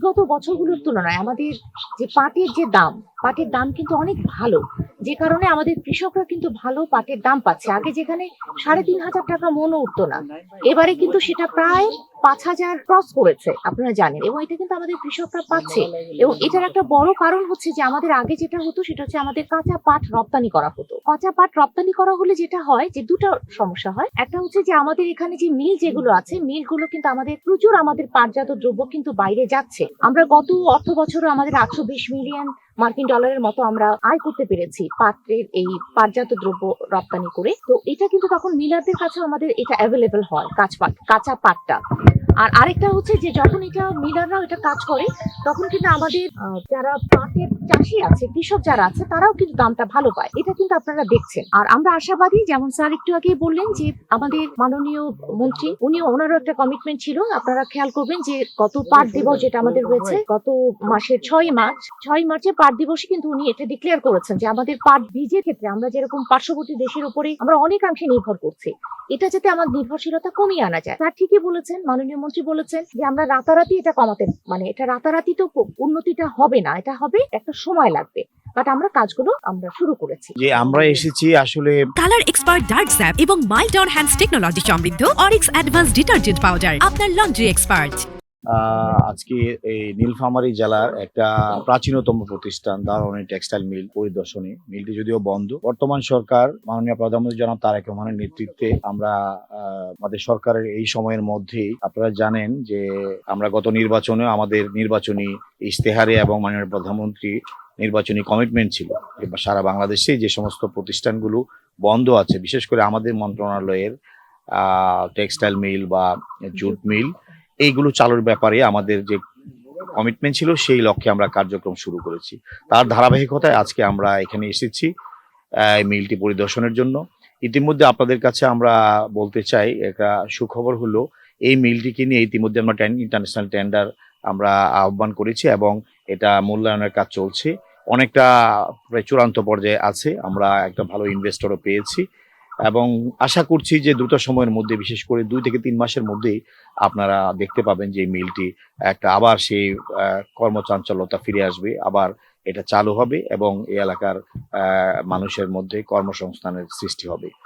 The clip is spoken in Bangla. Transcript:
বিগত বছরগুলোর তুলনায় আমাদের যে পাটের দাম কিন্তু অনেক ভালো, যে কারণে আমাদের কৃষকরা কিন্তু ভালো পাটের দাম পাচ্ছে। আগে যেখানে ৩,৫০০ টাকা মনও উঠতো না, এবারে কিন্তু সেটা প্রায় ৫,০০০ ক্রস করেছে, আপনারা জানেন। এবং এটা কিন্তু আমাদের কৃষকরা পাচ্ছে। এবং এটার একটা বড় কারণ হচ্ছে যে আমাদের আগে যেটা হতো সেটা হচ্ছে আমাদের কাঁচা পাট রপ্তানি করা হতো। কাঁচা পাট রপ্তানি করা হলে যেটা হয় যে দুটো সমস্যা হয়। একটা হচ্ছে যে আমাদের এখানে যে মিল যেগুলো আছে, মিলগুলো কিন্তু আমাদের প্রচুর আমাদের পাটজাত দ্রব্য কিন্তু বাইরে যাচ্ছে। আমরা গত অর্থ বছরে আমাদের 820 মিলিয়ন মার্কিন ডলারের মতো আমরা আয় করতে পেরেছি পাটের এই পাটজাত দ্রব্য রপ্তানি করে। তো এটা কিন্তু তখন মিলারদের কাছে আমাদের এটা অ্যাভেলেবল হয়, কাঁচা পাটটা। আর আরেকটা হচ্ছে যে যখন এটা মিলাররাও এটা কাজ করে, তখন কিন্তু আমাদের যারা পাটের চাষি আছে, কৃষক যারা আছে, তারাও কিন্তু দামটা ভালো পায়। এটা কিন্তু আপনারা দেখছেন। আর আমরা আশাবাদী, যেমন স্যার একটু আগেই বললেন যে আমাদের মাননীয় মন্ত্রী ওনারও একটা কমিটমেন্ট ছিল। আপনারা খেয়াল করবেন যে গত পাট দিবস যেটা আমাদের হয়েছে গত মাসের 6 মার্চে পাট দিবসে কিন্তু উনি এটা ডিক্লেয়ার করেছেন যে আমাদের পাট বীজের ক্ষেত্রে আমরা যেরকম পার্শ্ববর্তী দেশের উপরে আমরা অনেকাংশে নির্ভর করছি, এটা যাতে আমার নির্ভরশীলতা কমিয়ে আনা যায়। তার ঠিকই বলেছেন, মাননীয় মন্ত্রী বলেছেন যে আমরা রাতারাতি এটা কমাতে, মানে এটা রাতারাতি তো উন্নতিটা হবে না, এটা হবে একটা সময় লাগবে। বাট আমরা কাজগুলো আমরা শুরু করেছি। যে আমরা এসেছি আসলে কালার এক্সপার্ট ডার্ক স্যাপ এবং মাইল্ড অন হ্যান্ডস টেকনোলজি সমৃদ্ধ অরিক্স অ্যাডভান্স ডিটারজেন্ট পাউডার, আপনার লন্ড্রি এক্সপার্ট। আজকে এই নীলফামারী জেলার একটা প্রাচীনতম প্রতিষ্ঠান দারোয়ানি টেক্সটাইল মিল পরিদর্শনী। মিলটি যদিও বন্ধ, বর্তমান সরকার মাননীয় প্রধানমন্ত্রী জনাব তারেক রহমানের নেতৃত্বে আমরা আমাদের সরকারের এই সময়ের মধ্যেই, আপনারা জানেন যে আমরা গত নির্বাচনে আমাদের নির্বাচনী ইশতেহারে এবং মাননীয় প্রধানমন্ত্রী নির্বাচনী কমিটমেন্ট ছিল সারা বাংলাদেশে যে সমস্ত প্রতিষ্ঠানগুলো বন্ধ আছে, বিশেষ করে আমাদের মন্ত্রণালয়ের টেক্সটাইল মিল বা জুট মিল, এইগুলো চালুর ব্যাপারে আমাদের যে কমিটমেন্ট ছিল সেই লক্ষ্যে আমরা কার্যক্রম শুরু করেছি। তার ধারাবাহিকতায় আজকে আমরা এখানে এসেছি মিলটি পরিদর্শনের জন্য। ইতিমধ্যে আপনাদের কাছে আমরা বলতে চাই, একটা সুখবর হলো এই মিলটিকে নিয়ে ইতিমধ্যে আমরা ইন্টারন্যাশনাল টেন্ডার আমরা আহ্বান করেছি এবং এটা মূল্যায়নের কাজ চলছে, অনেকটা প্রায় চূড়ান্ত পর্যায়ে আছে। আমরা একটা ভালো ইনভেস্টরও পেয়েছি এবং আশা করছি যে দ্রুত সময়ের মধ্যে, বিশেষ করে 2 থেকে 3 মাসের মধ্যেই আপনারা দেখতে পাবেন যে মিলটি একটা আবার সেই কর্মচাঞ্চল্যতা ফিরে আসবে, আবার এটা চালু হবে এবং এই এলাকার মানুষের মধ্যে কর্মসংস্থানের সৃষ্টি হবে।